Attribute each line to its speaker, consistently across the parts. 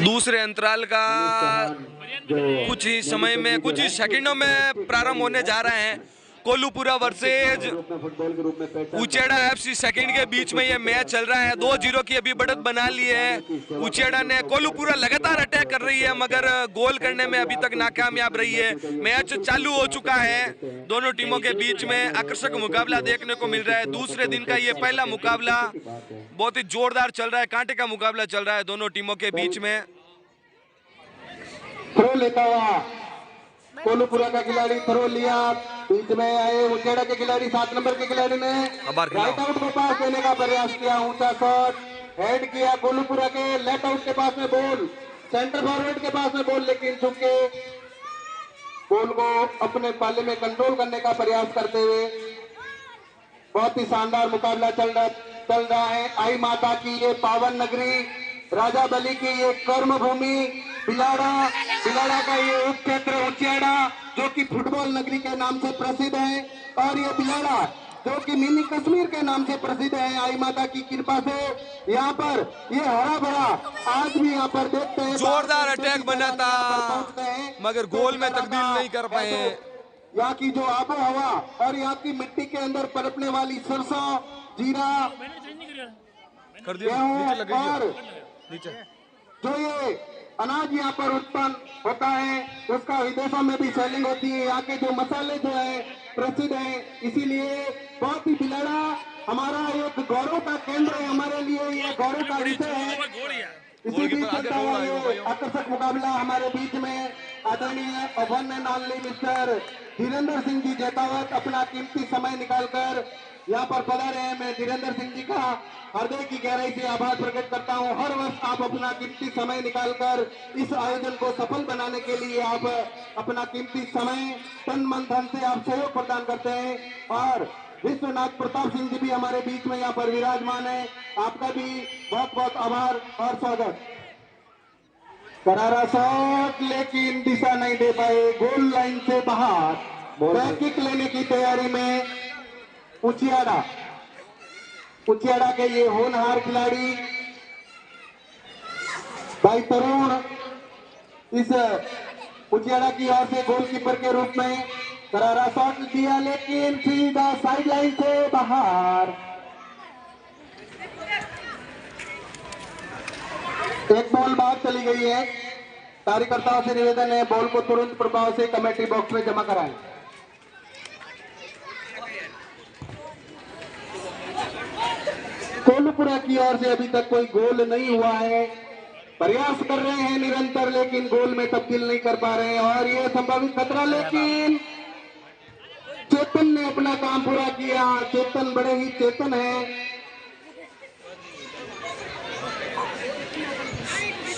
Speaker 1: दूसरे अंतराल का कुछ ही समय में, कुछ ही सेकंडों में प्रारंभ होने जा रहे हैं। कोल्लूपुरा वर्सेज उचेड़ा एफसी सेकंड के बीच में ये मैच चल रहा है। 2-0 की अभी बढ़त बना ली है उचेड़ा ने। कोल्लूपुरा लगातार अटैक कर रही है मगर गोल करने में अभी तक नाकामयाब रही है। मैच चालू हो चुका है, दोनों टीमों के बीच में आकर्षक मुकाबला देखने को मिल रहा है। दूसरे दिन का ये पहला मुकाबला बहुत ही जोरदार चल रहा है, कांटे का मुकाबला चल रहा है दोनों टीमों के बीच में।
Speaker 2: थ्रो लेता हुआ कोल्लूपुरा का खिलाड़ी थ्रो लिया, बीच में आए उचेड़ा के खिलाड़ी 7 नंबर के खिलाड़ी ने राइट आउट को पास देने का प्रयास किया। ऊंचा शॉट हेड किया कोल्लूपुरा के लेफ्ट आउट के पास में बॉल, सेंटर फॉरवर्ड के पास में बॉल, लेकिन चुके बॉल को अपने पाले में कंट्रोल करने का प्रयास करते हुए बहुत ही शानदार मुकाबला चल रहा है। आई माता की ये पावन नगरी, राजा बलि की ये कर्म भूमि बिलाड़ा का ये उप क्षेत्र उचेड़ा जो कि फुटबॉल नगरी के नाम से प्रसिद्ध है, और ये बिलाड़ा जो कि मिनी कश्मीर के नाम से प्रसिद्ध है। आई माता की कृपा से यहाँ पर ये हरा भरा आज भी यहाँ पर देखते हैं।
Speaker 1: जोरदार अटैक बना था मगर गोल में तब्दील नहीं कर पाए।
Speaker 2: यहाँ की जो आबो हवा और यहाँ की मिट्टी के अंदर पनपने वाली सरसों, जीरा, गेहूं और जो ये अनाज यहाँ पर उत्पन्न होता है उसका विदेशों में भी सेलिंग होती है। यहाँ के जो मसाले जो है प्रसिद्ध है, इसीलिए बहुत ही बिलाड़ा हमारा एक गौरव का केंद्र है, हमारे लिए ये गौरव का विषय है। इसी बीच चलता हुआ ये आकर्षक मुकाबला हमारे बीच में आदरणीय one and only mister Dhirendra Singh ji Jetawat अपना कीमती समय निकालकर यहाँ पर पधारे हैं। मैं धीरेन्द्र सिंह जी का हृदय की गहराई से आभार प्रकट करता हूँ। हर वर्ष आप अपना कीमती समय निकालकर इस आयोजन को सफल बनाने के लिए आप अपना कीमती समय तन मन धन से आप सहयोग प्रदान करते हैं, और विश्वनाथ प्रताप सिंह जी भी हमारे बीच में यहाँ पर विराजमान है। आपका भी बहुत बहुत आभार और स्वागत। करारा शॉट लेकिन दिशा नहीं दे पाए, गोल लाइन से बाहर। किक लेने की तैयारी में उचियाड़ा के ये होनहार खिलाड़ी भाई तरुण इस उचियाड़ा की ओर से गोलकीपर के रूप में करारा शॉट दिया लेकिन सीधा साइड लाइन से बाहर। एक बॉल बाहर चली गई है। कार्यकर्ताओं से निवेदन है बॉल को तुरंत प्रभाव से कमेटी बॉक्स में जमा कराएं। कोल्लूपुरा की ओर से अभी तक कोई गोल नहीं हुआ है, प्रयास कर रहे हैं निरंतर लेकिन गोल में तब्दील नहीं कर पा रहे हैं, और ये संभावित खतरा, लेकिन चेतन ने अपना काम पूरा किया। चेतन बड़े ही चेतन है।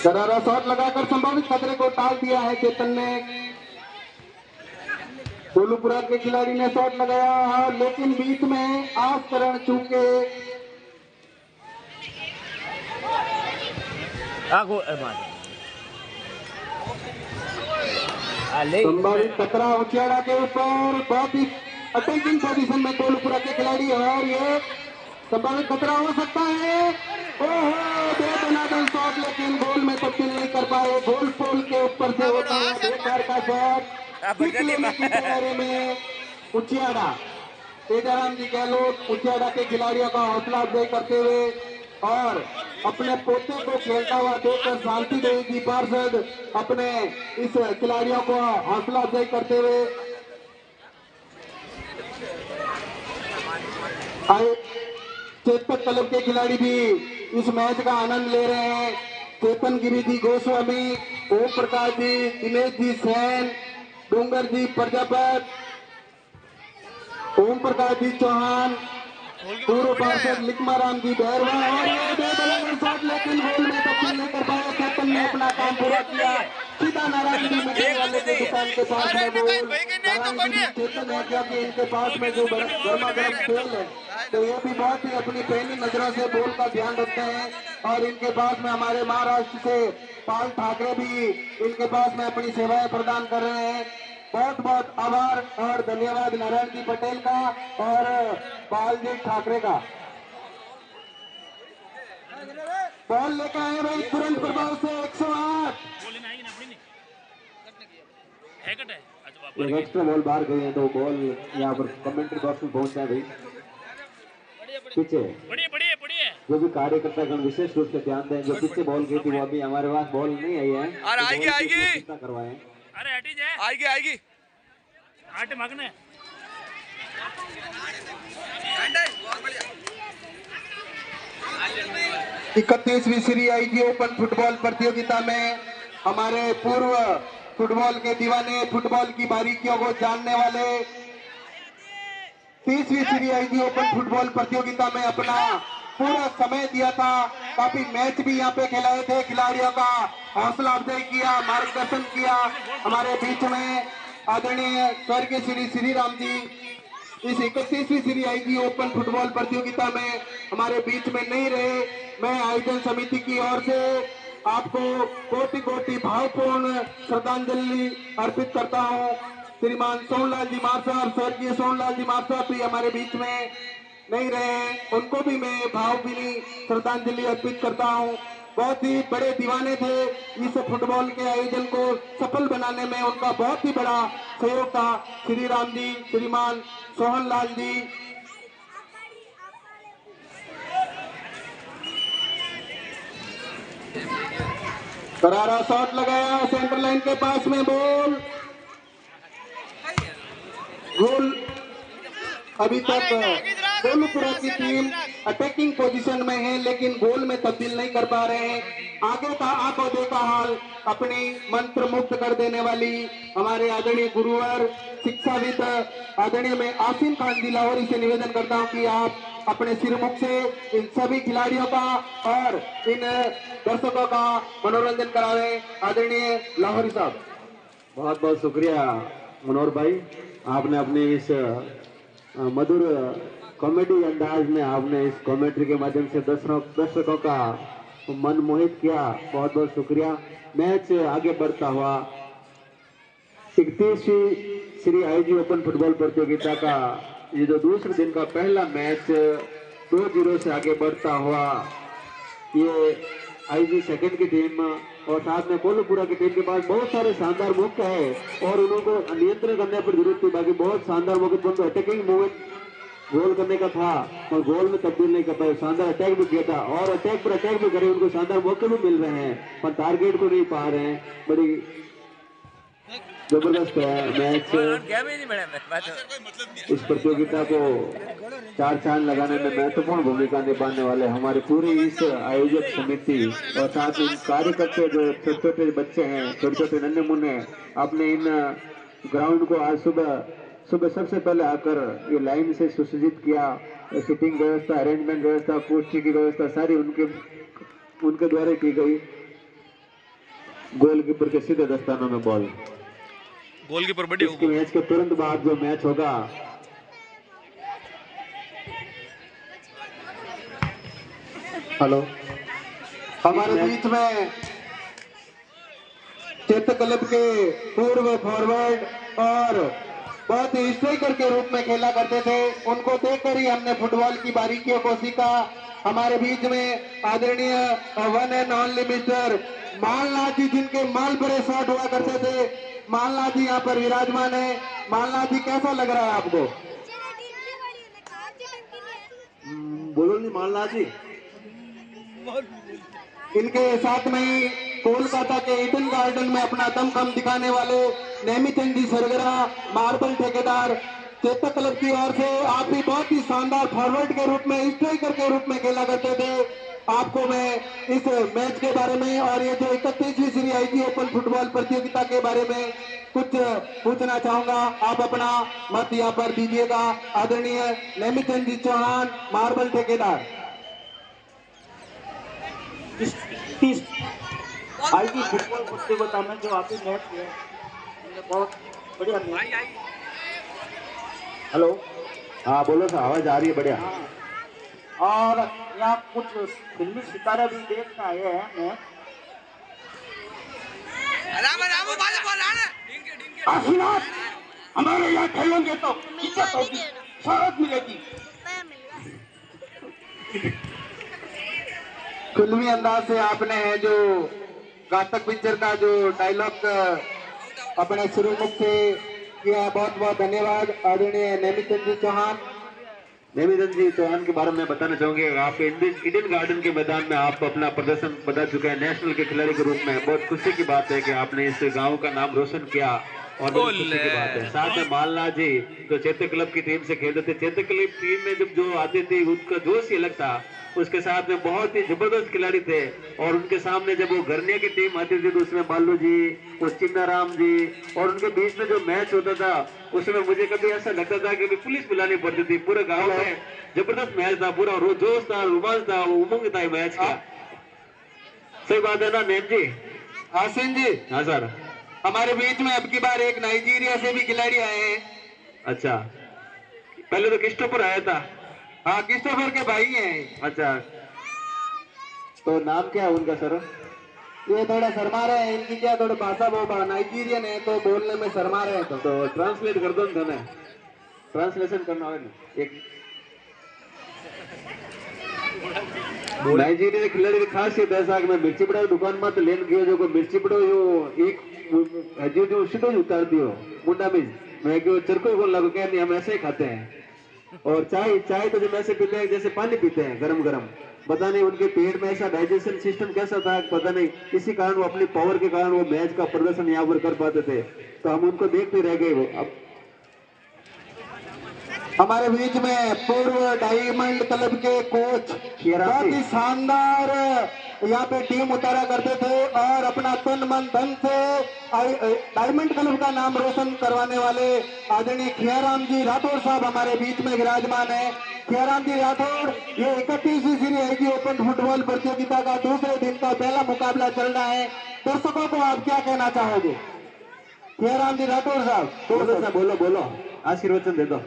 Speaker 2: करारा शॉट लगाकर संभावित खतरे को टाल दिया है चेतन ने। कोल्लूपुरा के खिलाड़ी ने शॉट लगाया लेकिन बीच में आस्करण चूके संभावित खतरा उचियाड़ा के ऊपर। बहुत ही अटैकिंग पोजीशन में कोल्लूपुरा के खिलाड़ी, और ये संभावित खतरा हो सकता है। ओहो, बेबुनियाद शॉट लेकिन गोल में तब्दील नहीं कर पाए। गोल पोल के ऊपर से होता है बेकार का शॉट। किक लेने की तैयारी में उचियाड़ा, तेजाराम जी गहलोत उचियाड़ा के खिलाड़ियों का हौसला अफजाई करते हुए और अपने पोते को खेलता हुआ देखकर शांति देवी जी पार्षद अपने इस खिलाड़ियों को हौसला अफजाई करते हुए आए। चेतक क्लब के खिलाड़ी भी इस मैच का आनंद ले रहे हैं। चेतन गिरी जी गोस्वामी, ओम प्रकाश जी, दिनेश जी सैन, डूंगर जी प्रजापत, ओम प्रकाश जी चौहान, पूर्व पार्षद लिखमाराम जी बैरवा, और ये शॉट लेकिन गोल में तब्दील नहीं कर पाया। चेतन ने अपना काम पूरा किया। सीधा नारायण जी मिठाई वाले के दुकान के पास में गोल। नारायण जी चेतन है क्योंकि इनके पास में जो गर्मा गर्म खेल है तो ये भी बहुत ही अपनी पहली नजरों से बॉल का ध्यान रखते हैं, और इनके पास में हमारे महाराष्ट्र से पाल ठाकरे भी इनके पास में अपनी सेवाएं प्रदान कर रहे हैं। बहुत बहुत आभार और धन्यवाद नारायण जी पटेल का और पाल जी ठाकरे का। बॉल लेकर आए भाई तुरंत प्रभाव से 108
Speaker 3: एक एक्स्ट्रा बॉल बाहर गई है तो बॉल यहाँ पर कमेंट्री बॉक्स में पहुंच जाए भाई। पीछे जो भी कार्यकर्ता गण विशेष रूप से ध्यान दें, जो पीछे बॉल गई थी वो अभी हमारे पास बॉल नहीं आई है।
Speaker 1: अरे आएगी आएगी
Speaker 3: करवाएं,
Speaker 1: अरे आएगी आएगी
Speaker 4: आटे मांगने
Speaker 2: 31वीं श्री आईजी ओपन फुटबॉल प्रतियोगिता में हमारे पूर्व फुटबॉल के दीवाने, फुटबॉल की बारीकियों को जानने वाले 30वीं श्री आईजी ओपन फुटबॉल प्रतियोगिता में अपना पूरा समय दिया था। काफी मैच भी यहाँ पे खिलाए थे, खिलाड़ियों का हौसला अफजाई किया, मार्गदर्शन किया। हमारे बीच में आदरणीय स्वर्गीय श्री श्री राम जी इस 31वीं श्री आईजी ओपन फुटबॉल प्रतियोगिता में हमारे बीच में नहीं रहे। मैं आयोजन समिति की ओर से आपको कोटि कोटि भावपूर्ण श्रद्धांजलि अर्पित करता हूं। श्रीमान सोनलाल जी मार साहब, स्वर्गीय सोनलाल जी मार साहब भी हमारे बीच में नहीं रहे, उनको भी मैं भावभीनी श्रद्धांजलि अर्पित करता हूं। बहुत ही बड़े दीवाने थे, इस फुटबॉल के आयोजन को सफल बनाने में उनका बहुत ही बड़ा सहयोग था। श्री राम जी, श्रीमान सोहन लाल जी। करारा शॉट लगाया सेंटर लाइन के पास में, बॉल गोल। अभी तक कोलूपुरा की टीम अटैकिंग पोजीशन में है लेकिन गोल में तब्दील नहीं कर पा रहे हैं। आगे का आंखों देखा हाल अपनी मंत्र मुक्त कर देने वाली हमारे आदरणीय गुरुवर शिक्षाविद आदरणीय मैं आसिम खान जी लाहौरी से निवेदन करता हूं कि आप अपने सिरमुख से इन सभी खिलाड़ियों का और इन दर्शकों का मनोरंजन करावे। आदरणीय लाहौरी साहब।
Speaker 3: बहुत बहुत शुक्रिया मनोहर भाई, आपने अपने इस मधुर कॉमेडी अंदाज में आपने इस कॉमेंट्री के माध्यम से दर्शकों का मन मोहित किया। बहुत बहुत शुक्रिया। मैच आगे बढ़ता हुआ 31वीं श्री आईजी ओपन फुटबॉल प्रतियोगिता का ये जो दूसरे दिन का पहला मैच 2-0 से आगे बढ़ता हुआ ये आईजी सेकंड की टीम और साथ में कोलूपुरा की टीम के पास बहुत सारे शानदार मौके हैं और उनको नियंत्रण करने पर जरूरत थी। बाकी बहुत शानदार मौके तो अटैकिंग मूवमेंट गोल करने का था और गोल में तब्दील नहीं कर पाए। शानदार अटैक भी किया था और अटैक पर अटैक भी करे, उनको शानदार मौके भी मिल रहे हैं पर टारगेट को नहीं पा रहे हैं। बड़ी जबरदस्त है मैच। इस प्रतियोगिता को चार चांद लगाने में महत्वपूर्ण भूमिका निभाने वाले हमारी पूरी इस आयोजक समिति और साथ ही कार्यकर्ता जो छोटे छोटे बच्चे हैं, छोटे छोटे नन्हे मुन्ने, आपने इन ग्राउंड को आज सुबह सबसे पहले आकर ये लाइन से सुसज्जित किया। सिटिंग व्यवस्था, अरेंजमेंट व्यवस्था, कुर्सी की व्यवस्था सारी उनके द्वारा की गई। गोलकीपर के सीधे दस्तानों में बॉल।
Speaker 1: गोलकीपर बड़ी
Speaker 3: इसके मैच के तुरंत बाद जो मैच होगा
Speaker 2: हेलो हमारे बीच में चेतक क्लब के पूर्व फॉरवर्ड और बहुत ही स्ट्राइकर के रूप में खेला करते थे, उनको देखकर ही हमने फुटबॉल की बारीकियों को सीखा। हमारे बीच में आदरणीय वन एंड ओनली मिस्टर मालनाथ जी, जिनके माल बड़े शॉट हुआ करते थे, मालनाथ जी यहाँ पर विराजमान है। मालनाथ जी, कैसा लग रहा है आपको?
Speaker 3: बोलो नहीं मालनाथ जी।
Speaker 2: इनके साथ में ही कोलकाता के ईडन गार्डन में अपना दमखम दिखाने वाले नेमीचंद जी सरगरा, मार्बल ठेकेदार, चेतक क्लब की ओर से आप भी बहुत ही शानदार फॉरवर्ड के रूप में, स्ट्राइकर के रूप में खेला करते थे। आपको मैं इस मैच के बारे में और ये जो 31वीं श्री आईजी ओपन फुटबॉल प्रतियोगिता के बारे में कुछ पूछना चाहूंगा। आप अपना मत यहाँ पर दीजिएगा। आदरणीय नेमीचंद जी चौहान, मार्बल ठेकेदार।
Speaker 4: आईजी फुटबॉल प्रतियोगिता में जो अभी मैच हुए बहुत बढ़िया मैच।
Speaker 3: हेलो, हाँ बोलो सर, आवाज आ रही है बढ़िया।
Speaker 4: और यहाँ कुछ फिल्मी सितारे भी देखने आए हैं मैच।
Speaker 2: आशीर्वाद हमारे यहाँ खेलेंगे तो इज्जत होगी, शौहरत मिलेगी। फिल्मी अंदाज से आपने जो घातक पिक्चर का जो डायलॉग अपने शुरू मुख से किया है। बहुत बहुत धन्यवाद आदरणीय नेमिचंद जी चौहान।
Speaker 3: नेमिचंद जी चौहान के बारे में बताना चाहूंगे, आप ईडन गार्डन के मैदान में आप अपना प्रदर्शन बता चुके हैं नेशनल के खिलाड़ी के रूप में। बहुत खुशी की बात है कि आपने इस गांव का नाम रोशन किया और बहुत खुशी की बात है। साथ में मालना जी जो चेतक क्लब की टीम से खेलते थे, चेतक क्लब टीम में जब जो आते थे उसका जोश ही अलग था। उसके साथ में बहुत ही जबरदस्त खिलाड़ी थे और उनके सामने जब वो गरनिया की टीम आती थी तो उसमें बालू जी और चिन्नाराम जी और उनके बीच में जो मैच होता था उसमें मुझे कभी ऐसा लगता था कि पुलिस बुलानी पड़ती थी। पूरे गांव में जबरदस्त मैच था, पूरा जोश था, रोमांच था, उमंग था मैच का। सही बात है ना नेम जी?
Speaker 2: आसिन जी।
Speaker 3: हाँ सर।
Speaker 2: हमारे बीच में अब की बार एक नाइजीरिया से भी खिलाड़ी आए हैं।
Speaker 3: अच्छा, पहले तो क्रिस्टोफर आया था।
Speaker 2: हाँ, क्रिस्टोफर के भाई हैं।
Speaker 3: अच्छा, तो नाम क्या है उनका सर?
Speaker 2: ये थोड़ा शर्मा रहे हैं, इनकी क्या थोड़ी भाषा वो नाइजीरियन है तो बोलने में शर्मा रहे हैं।
Speaker 3: तो ट्रांसलेट कर दो ना, ट्रांसलेशन करना है ना। एक नाइजीरिया खिलाड़ी की खासियत ऐसा कि मैं मिर्ची पड़ा दुकान में तो लेन गयो जो मिर्ची पड़ो यो एक हजू जो सीधो ही उतार दियो मुंडा में। मैं क्यों चरको को लगो क्या नहीं, हम ऐसे ही खाते हैं। और चाय तो जब ऐसे पीते हैं जैसे पानी पीते हैं गरम गरम। पता नहीं उनके पेट में ऐसा डाइजेशन सिस्टम कैसा था, पता नहीं इसी कारण वो अपनी पावर के कारण वो मैच का प्रदर्शन यहाँ पर कर पाते थे। तो हम उनको देखते रह गए। वो अब
Speaker 2: हमारे बीच में पूर्व डायमंड क्लब के कोच बहुत ही शानदार यहाँ पे टीम उतारा करते थे और अपना तन मन धन से डायमंड क्लब का नाम रोशन करवाने वाले आदरणीय खियाराम जी राठौर साहब हमारे बीच में विराजमान है। खियाराम जी राठौर, ये 31वीं श्री आईजी ओपन फुटबॉल प्रतियोगिता का दूसरे दिन का पहला मुकाबला चल रहा है। दर्शकों को आप क्या कहना चाहोगे? खियाराम जी राठौर साहब
Speaker 3: बोलो बोलो, आशीर्वचन दे दो।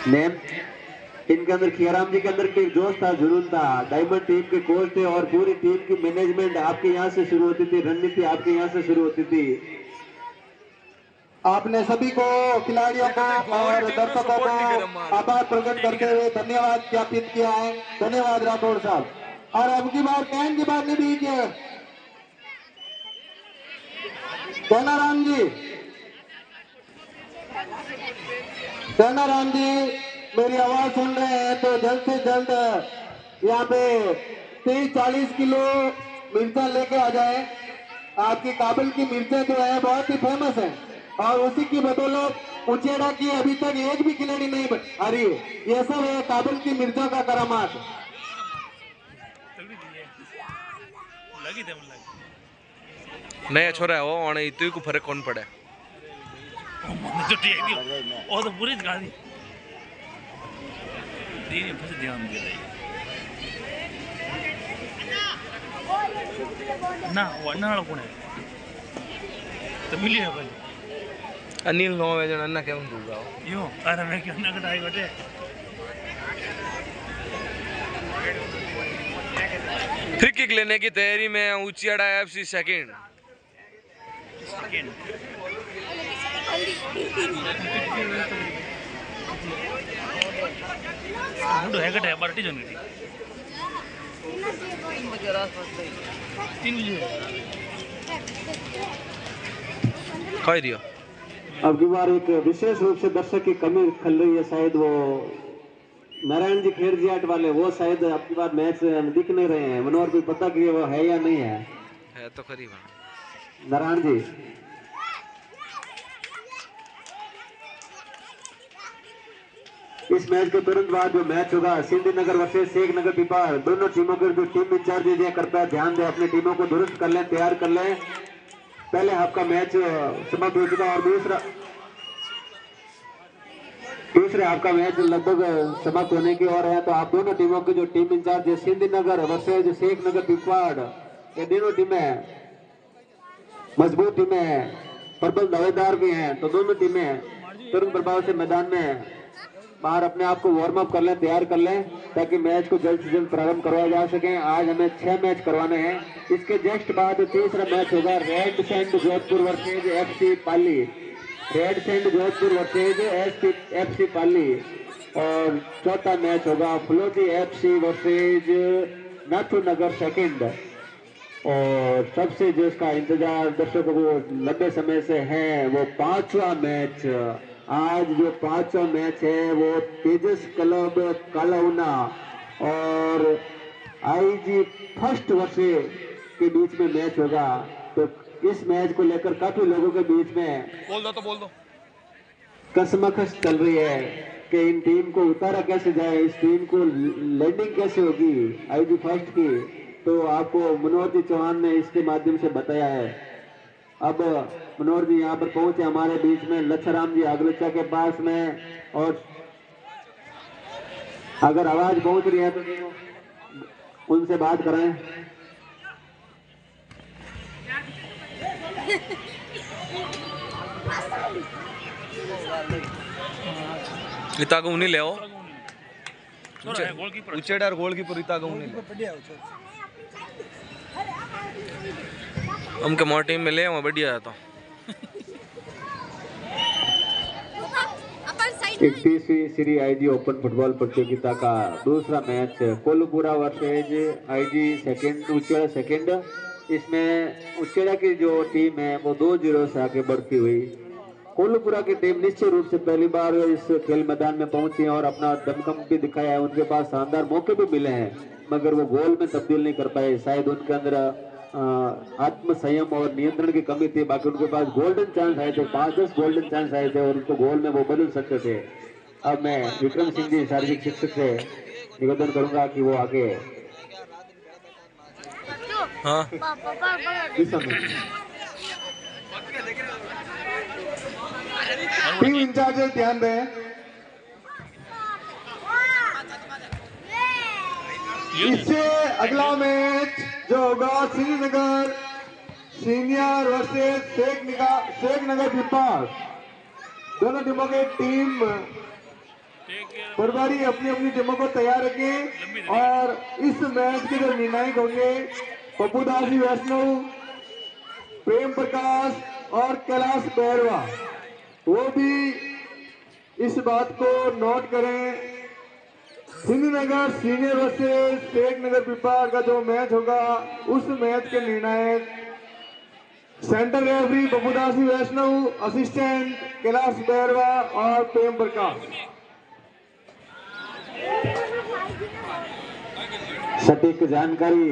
Speaker 3: नेम इनके अंदर खियाराम जी के अंदर एक जोश था, जुनून था। डायमंड टीम के कोच थे और पूरी टीम की मैनेजमेंट आपके यहाँ से शुरू होती थी, रणनीति आपके यहाँ से शुरू होती थी।
Speaker 2: आपने सभी को, खिलाड़ियों को और दर्शकों को आभार प्रकट करते हुए धन्यवाद ज्ञापित किया है। धन्यवाद राठौर साहब। और अब की बार कहन की बात नहीं दी कि सेनाराम जी, सेनाराम जी मेरी आवाज सुन रहे हैं तो जल्द से जल्द यहाँ पे 30-40 किलो मिर्चा लेके आ जाए। आपकी काबुल की मिर्चें जो है बहुत ही फेमस है और उसी की बदौलत उचेड़ा की अभी तक एक भी खिलाड़ी नहीं आ रही है। ये सब है काबुल की मिर्चों का करामात।
Speaker 1: नया छोरा है वो और इतने को फर्क कौन पड़े?
Speaker 5: और तो पूरी गाड़ी ध्यान दे रही ना वरना कौन है तो मिली है भाई
Speaker 1: अनिल 9 बजे अन्ना क्या दूंगा
Speaker 5: यो अरे मैं क्यों ना कटाई बटे
Speaker 1: फ्री किक लेने की तैयारी में उचियाड़ा एफसी सेकंड
Speaker 5: मुंडो है कटे पार्टी जन की 3 बजे
Speaker 1: खाई दियो।
Speaker 3: अब की बार एक विशेष रूप से दर्शक की कमी खल रही है, शायद वो नारायण जी खेर जी आट वाले वो शायद अब की बार मैच दिख नहीं रहे हैं। मनोहर भी पता कि वो है या नहीं है
Speaker 1: तो करीब
Speaker 3: नारायण जी। इस मैच के तुरंत बाद जो मैच होगा सिंधी नगर वर्सेस शेख नगर पिपाड़, दोनों टीमों के जो टीम इंचार्ज ये करता है ध्यान दे अपनी टीमों को दुरुस्त कर लें, तैयार कर लें। पहले हाफ का मैच समाप्त हो चुका और दूसरे हाफ का मैच लगभग समाप्त होने की ओर है। तो आप दोनों टीमों की जो टीम इंचार्ज है सिंधी नगर वर्सेस शेख नगर पिपाड़, ये दोनों टीमें मजबूत टीमें, प्रबल दावेदार भी हैं। तो दोनों टीमें तुरंत प्रभाव से मैदान में बाहर अपने आप को वार्म अप कर लें, तैयार कर लें ताकि मैच को जल्द से जल्द प्रारंभ करवाया जा सके। आज हमें 6 मैच करवाने हैं। इसके जस्ट बाद तीसरा मैच होगा Red Saint Jodhpur versus FC Pali, Red Saint Jodhpur versus FC Pali. और चौथा मैच होगा Phalodi FC versus Nathu Nagar second. और सबसे जो इसका इंतजार दर्शकों को लंबे समय से है वो पांचवा मैच। आज जो पांचवा मैच है वो तेजस क्लब कालाउना और आईजी फर्स्ट वर्षे के बीच में मैच होगा। तो इस मैच को लेकर काफी लोगों के बीच में
Speaker 1: बोल दो
Speaker 3: कसमकस चल रही है कि इन टीम को उतारा कैसे जाए, इस टीम को लैंडिंग कैसे होगी आईजी फर्स्ट की। तो आपको मनोहर जी चौहान ने इसके माध्यम से बताया है। अब मनोहर जी यहाँ पर पहुंचे हमारे बीच में लच्छाराम जी अगलचा के पास में, और अगर आवाज पहुंच रही है तो उनसे बात कराएं।
Speaker 1: इतागु नहीं ले आओ
Speaker 5: गोलकीपर
Speaker 1: उचेडार गोलकीपर इतागु नहीं ले हम के मोर टीम में ले बढ़िया है। तो
Speaker 3: 31वीं श्री आईजी ओपन फुटबॉल प्रतियोगिता का दूसरा match Kollupura versus IG second Uchheda second. इसमें उच्चेड़ा की जो टीम है वो 2-0 से आगे बढ़ती हुई। कोल्लूपुरा की टीम निश्चित रूप से पहली बार इस खेल मैदान में पहुंची है और अपना दमखम भी दिखाया है। उनके पास शानदार मौके भी मिले हैं मगर वो गोल में तब्दील नहीं कर पाए। शायद उनके अंदर आत्म संयम और नियंत्रण की कमी थी। बाकी उनके पास गोल्डन चांस आए थे, 5-10 गोल्डन चांस आए थे और उनको गोल में वो बदल सकते थे। अब मैं विक्रम सिंह जी शारीरिक शिक्षक से निवेदन करूंगा कि वो आगे
Speaker 2: टीम इंचार्ज ध्यान दें, इससे अगला मैच जो होगा श्रीनगर सीनियर वर्सेस शेख नगर विभाग, दोनों टीमों की टीम प्रभारी अपनी अपनी टीमों को तैयार रखें। और इस मैच के जो निर्णायक होंगे पप्पूदास जी वैष्णव, प्रेम प्रकाश और कैलाश बैरवा, वो भी इस बात को नोट करें। श्रीनगर सीनियर वर्सेस शेख नगर विभाग का जो मैच होगा उस मैच के निर्णायक सेंटर रेफरी पप्पूदास जी वैष्णव, असिस्टेंट कैलाश बैरवा और प्रेम प्रकाश।
Speaker 3: सटीक जानकारी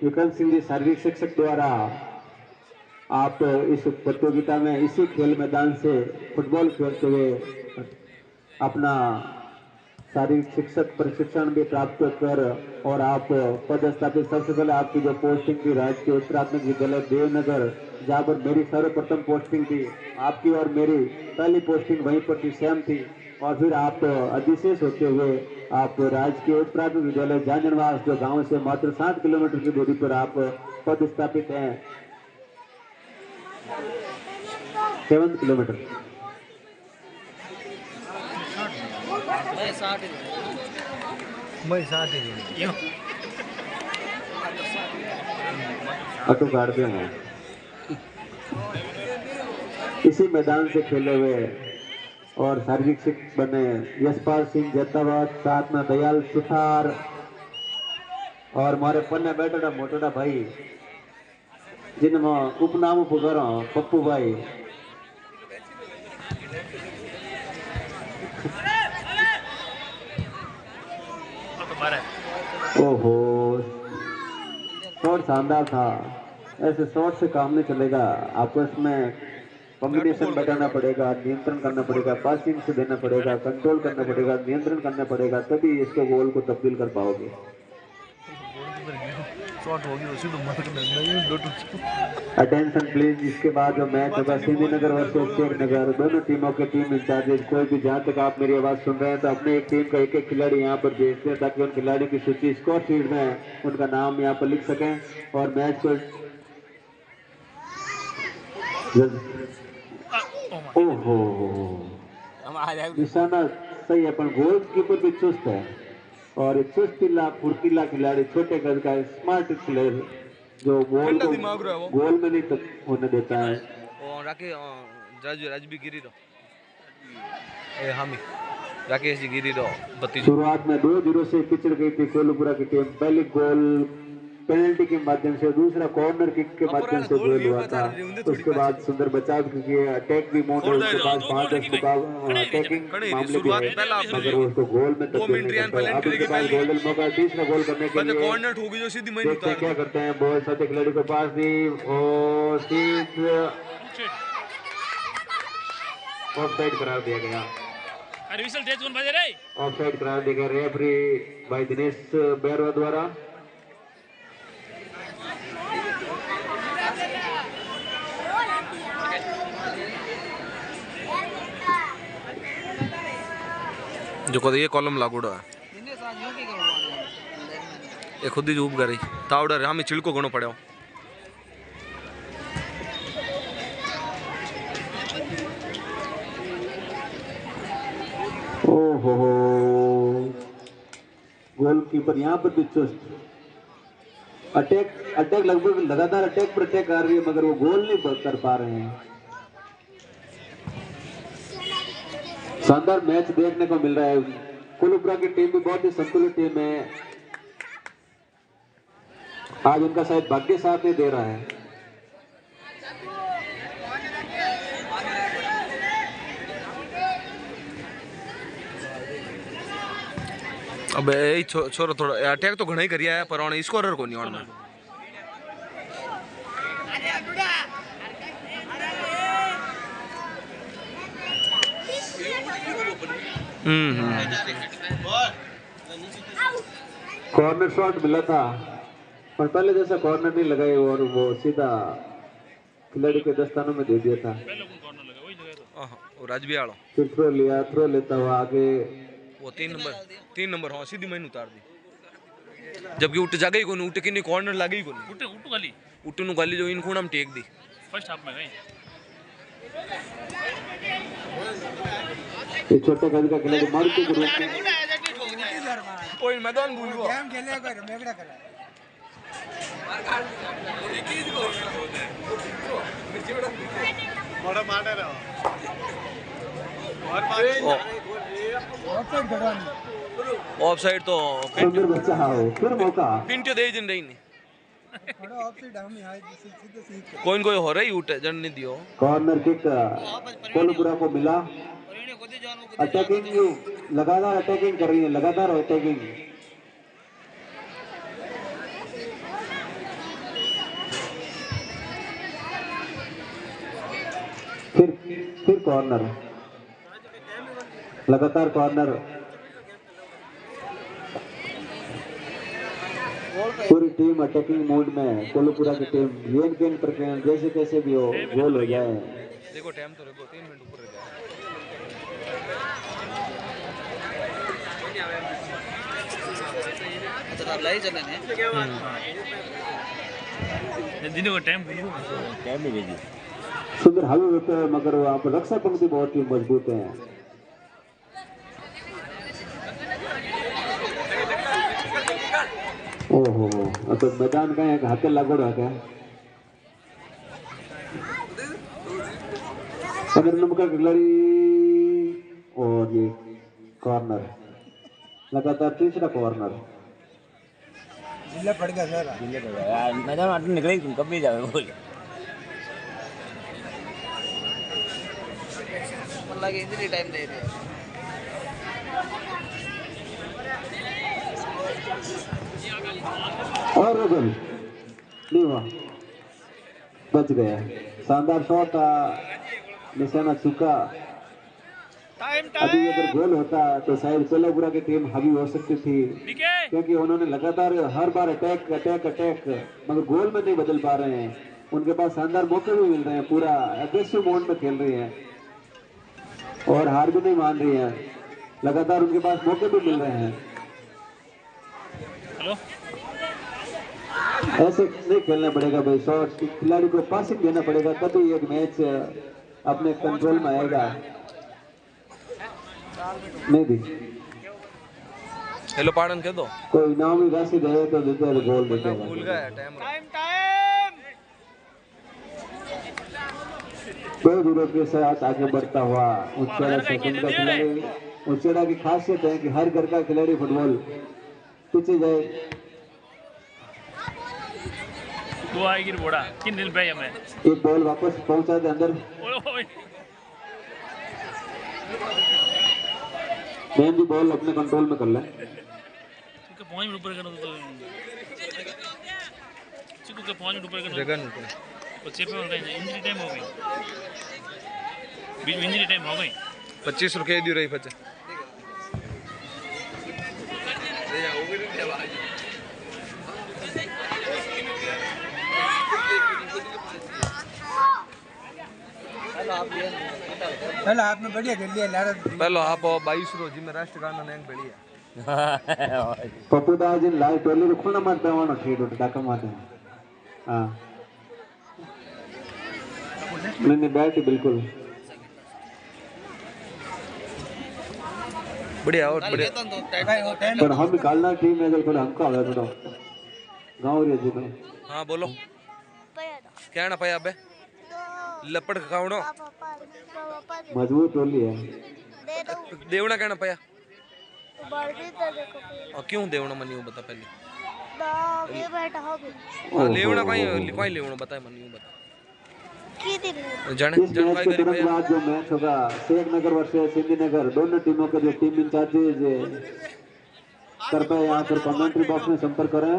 Speaker 3: विक्रम सिंह जी शारीरिक शिक्षक द्वारा आप इस प्रतियोगिता में इसी खेल मैदान से फुटबॉल खेलते हुए अपना शारीरिक शिक्षक प्रशिक्षण भी प्राप्त कर और आप पदस्थापित। सबसे पहले आपकी जो पोस्टिंग थी राजकीय उच्च प्राथमिक विद्यालय देवनगर, जहाँ पर मेरी सर्वप्रथम पोस्टिंग थी, आपकी और मेरी पहली पोस्टिंग वहीं पर थी, सेम थी। और फिर आप अधिशेष होते हुए आप राजकीय उच्च प्राथमिक विद्यालय जाननवास, जो गांव से मात्र 7 किलोमीटर की दूरी पर आप पदस्थापित हैं, 7 किलोमीटर। ऑटो गाड़ हैं इसी मैदान से खेले हुए और शारीरिक शिक्षक बने यशपाल सिंह जैतावत, साथ में दयाल सुथार और हमारे पन्ने बैठा मोटा भाई जिनमें उपनाम पुकारो पप्पू भाई। ओहो, शॉट शानदार था। ऐसे शॉट से काम नहीं चलेगा, आपको इसमें कॉम्बिनेशन बैठाना पड़ेगा, नियंत्रण करना पड़ेगा, पासिंग से देना पड़ेगा, कंट्रोल करना पड़ेगा, नियंत्रण करना पड़ेगा, तभी इसको गोल को तब्दील कर पाओगे। Attention please. इसके बाद जो मैच होगा श्रीनगर वर्सेस शेख नगर, दोनों टीमों के टीम इंचार्जेस कोई भी, जहां तक आप मेरी आवाज सुन रहे हैं तो अपने एक टीम का एक एक खिलाड़ी यहाँ पर भेजते हैं ताकि उन खिलाड़ियों की सूची स्कोर शीट में उनका नाम यहाँ पर लिख सकें और मैच को। ओहो, निशाना सही है पर गोल कीपर भी चुस्त है और चुस्तीला फुर्तीला खिलाड़ी, छोटे कद का स्मार्ट प्लेयर जो गोल में नहीं तक होने देता है।
Speaker 1: राकेश जी गिरी दो।
Speaker 3: शुरुआत में 2-0 से पिछड़ गई थी कोल्लूपुरा की टीम। पहली गोल पेनल्टी के माध्यम से, दूसरा कॉर्नर किक के माध्यम से गोल हुआ था। उसके बाद सुंदर बचाव किए, अटैक भी मोड है उसके पास, 5-10 अटैकिंग मामले भी है, मगर वो उसको गोल में तब्दील नहीं करता है। अब उसके पास गोल्डन मौका तीसरा गोल करने के लिए,
Speaker 1: कॉर्नर ठोकी जो सीधी मैं
Speaker 3: देखते हैं क्या करते हैं। बॉल साथ खिलाड़ी को पास दी और सीधा ऑफसाइड करार दिया गया। ऑफसाइड करार दिया गया रेफरी भाई दिनेश बैरवा द्वारा।
Speaker 1: जो ये कॉलम लागूड़ा है ये खुद ही जूब गई तावड़ा रे हमें चिड़को घणो पड़ो।
Speaker 3: ओहो गोलकीपर यहाँ पर भी चुस्त, अटैक लगभग लगातार अटैक पर अटैक कर रही है, मगर वो गोल नहीं कर पा रहे हैं। शानदार मैच देखने को मिल रहा है। कोलुपुरा की टीम भी बहुत ही संतुलित टीम है। आज उनका शायद भाग्य साथ नहीं दे रहा है।
Speaker 1: अब यही छोरो थोड़ा अटैक तो घना ही करिया है पर स्कोरर को नहीं आना।
Speaker 3: कॉर्नर शॉट मिला था पर पहले जैसा कॉर्नर नहीं लगाए और वो सीधा खिलाड़ी के दस्तानों में दे दिया था।
Speaker 1: राजबियाड़ो
Speaker 3: फिर थ्रो लेता हुआ आगे
Speaker 1: वो 3 नंबर हाँ सीधी मैंने उतार दी, जबकि उठ जागे ही कोनी, उठ के नहीं कॉर्नर लगे ही कोनी, उठ नु गाली जो इन खूण हम टेक दी
Speaker 5: फर्स्ट हाफ में गए।
Speaker 3: ये छोटे गज का खिलाड़ी मारुति के रूप में
Speaker 1: कोई मैदान भूल गया
Speaker 6: गेम खेले कर मेगड़ा कर
Speaker 2: बड़ा मार रहा
Speaker 6: ऑफसाइड घड़वानी
Speaker 1: ऑफसाइड तो
Speaker 3: सुंदर बच्चा हो फिर मौका
Speaker 1: पिंटे दे जन रही नहीं
Speaker 6: बड़ा ऑफसाइड हम यहाँ सीधे सीधे
Speaker 1: कोई हो रही उठ जन नहीं दियो।
Speaker 3: कॉर्नर किक कोलुपुरा को मिला। अटैकिंग लगातार अटैकिंग कर रही है, लगातार अटैकिंग। फिर कॉर्नर, लगातार कॉर्नर। पूरी टीम अटैकिंग मोड में, कोलुपुरा की टीम गेंद प्रक्रिया जैसे कैसे भी हो गोल हो जाए।
Speaker 1: देखो टाइम तो रखो 3 मिनट ऊपर रह
Speaker 7: तो लाई चले ने
Speaker 5: दिन को टाइम
Speaker 7: नहीं भेजी
Speaker 3: सुंदर हावी होते हैं, मगर वहाँ पर रक्षा पंक्ति बहुत ही मजबूत है। ओहो तो मैदान का एक हाथे लागू रहा क्या अगर नंबर खिलाड़ी और ये कॉर्नर, लगातार तीसरा कॉर्नर।
Speaker 6: जिले पड़ गया सर
Speaker 7: मैदान आटू निकले तुम कब भी जाओगे बोल लगे इतनी टाइम दे रहे
Speaker 3: और गोल नहीं हुआ, बच गया। शानदार शॉट, निशाना चुका। अभी अगर गोल होता तो शायद कोल्हापुरा की टीम हावी हो सकती थी, क्योंकि उन्होंने लगातार हर बार अटैक मगर गोल में नहीं बदल पा रहे हैं। उनके पास शानदार मौके भी मिल रहे हैं, पूरा एग्रेसिव मोड में खेल रही हैं और हार भी नहीं मान रही हैं। लगातार उनके पास मौके भी मिल रहे हैं। ऐसे नहीं खेलना पड़ेगा भाई, शॉट खिलाड़ी को पासिंग देना पड़ेगा, तभी एक मैच अपने कंट्रोल में आएगा। नहीं दी
Speaker 1: हेलो पाड़न कह दो
Speaker 3: कोई इनामी राशि दे तो देते हैं, गोल देते हैं।
Speaker 1: भूल गया टाइम
Speaker 3: कोई विरोध के साथ आगे बढ़ता हुआ उच्चेड़ा सेकंड का खिलाड़ी। उच्चेड़ा की खासियत है कि हर घर का खिलाड़ी फुटबॉल पीछे जाए
Speaker 5: तू आएगी बोड़ा किन दिल पे हमें
Speaker 3: एक बॉल वापस पहुंचा दे अंदर। मैन भी बॉल अपने कंट्रोल में कर ले।
Speaker 5: चिकू पहुंच में ऊपर करना तो चिकू के पहुंच में ऊपर करना
Speaker 1: जगह नहीं कोई।
Speaker 5: और चेप में उनका इंजरी टाइम हो गई, बीच में इंजरी टाइम हो गई।
Speaker 1: 25 रुपये दी रही बच्चा।
Speaker 6: पहले हाथ में बढ़िया खेल लिया लारा
Speaker 1: पहलो आप 22 रोजी में राष्ट्र गाना ने बढ़िया
Speaker 3: पप्पू दाजी लाइव टोली रुकना मत पेवानो ठीक उठ डाका मारते। हां नहीं बैट बिल्कुल
Speaker 1: बढ़िया और बढ़िया।
Speaker 3: पर हम निकालना टीम में थोड़ा हमका हो थोड़ा गांव रे जी।
Speaker 1: हाँ बोलो क्या ना पाया अबे लपड़ खावड़ो
Speaker 3: मजबूत टोली है।
Speaker 1: देवना कहना पाया क्यों देवना मनी बता पहले लेवना कोई लेवना बता मनी बता
Speaker 3: इस मैच के तुरंत बाद जो मैच होगा शेख नगर वर्सेस सिंधी नगर दोनों टीमों के जो टीम इंचार्जेज कृपया यहाँ पर कमेंट्री बॉक्स में संपर्क करें।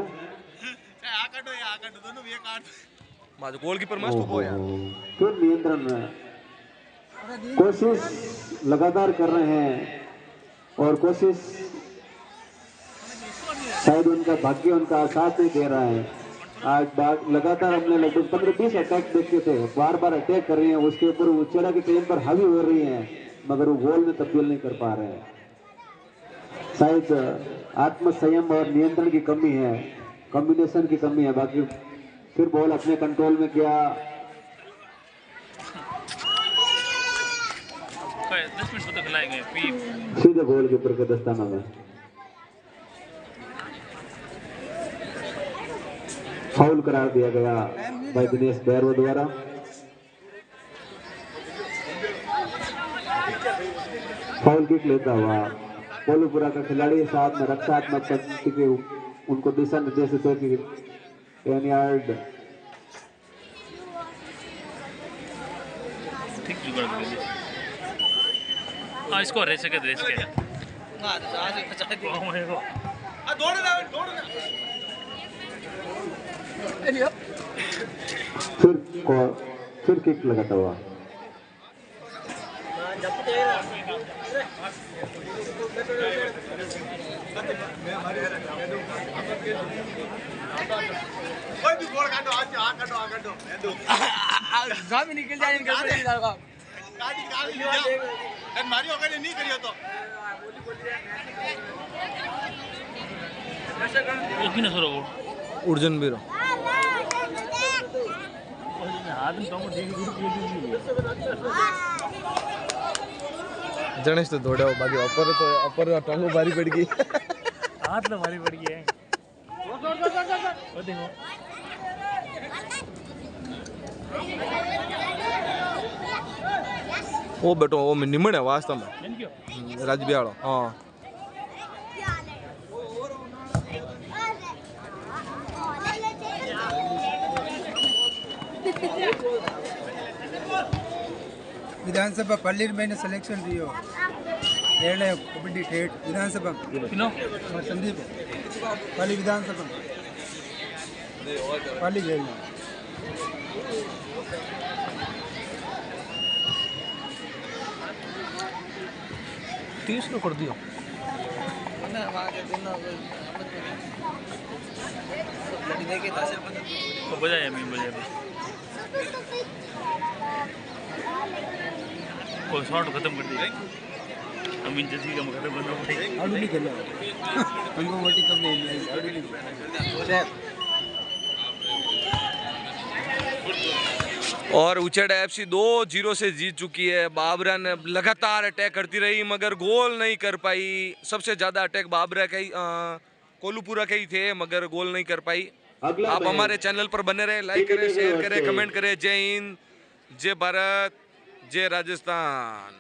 Speaker 1: गोलकीपर मस्त हो यार।
Speaker 3: फिर नियंत्रण में कोशिश लगातार कर रहे हैं और कोशिश शायद उनका भाग्य उनका साथ नहीं दे रहा है। आज लगातार हमने लगभग 15-20 अटैक देखे थे, बार बार अटैक कर रही हैं उसके ऊपर उचेड़ा की टीम पर हावी हो रही हैं मगर वो गोल में तब्दील नहीं कर पा रहे हैं। शायद आत्मसंयम और नियंत्रण की कमी है, कॉम्बिनेशन की कमी है। बाकी फिर बॉल अपने कंट्रोल में किया।
Speaker 5: 10 मिनट तक खिलाएंगे
Speaker 3: सीधे बॉल के ऊपर के दस्ताना में फाउल करार दिया गया भाई दिनेश बैरवा द्वारा। फाउल किक लेता हुआ कोलूपुरा का खिलाड़ी साथ में रक्षात्मक पंक्ति के उनको दिशा निर्देशित है कि 10 यार्ड
Speaker 5: ठीक जुगाड़ कर लिया। हाँ इसको रेस के
Speaker 3: फिर किक लगाता हुआ
Speaker 7: निकल जाए
Speaker 1: अर्जुन बीरो जनेश तो दौड़ा बाकी अपर टांगो भारी पड़ गई
Speaker 5: हाथ तो भारी पड़ गई है। वो देखो
Speaker 1: वो बेटो वो निमण है वास्तव में राजबियाड़ो। हाँ
Speaker 6: विधानसभा पल्ली में सिलेक्शन रियो ಏಳನೇ ಕಬಡ್ಡಿ ಟೇಟ್ ವಿಧಾನಸಭಾ ಸಂದೀಪ್ ಪಾಲಿ ವಿಧಾನಸಭಾ ಪಾಲಿ ಗೇಲ್
Speaker 1: 30 को कर दिया
Speaker 5: तो बजाया मैं बजाया कोई शॉट खत्म कर दिया अमीन जैसी का खत्म करना पड़ेगा
Speaker 6: आड़ू नहीं खेला हमको मोटी कम नहीं आड़ू नहीं।
Speaker 1: और उचेड़ा एफसी 2-0 से जीत चुकी है। बाबरा ने लगातार अटैक करती रही मगर गोल नहीं कर पाई। सबसे ज्यादा अटैक बाबरा के कोलूपुरा के ही थे मगर गोल नहीं कर पाई। आप हमारे चैनल पर बने रहे, लाइक करें, शेयर करें, कमेंट करें। जय हिंद, जय भारत, जय राजस्थान।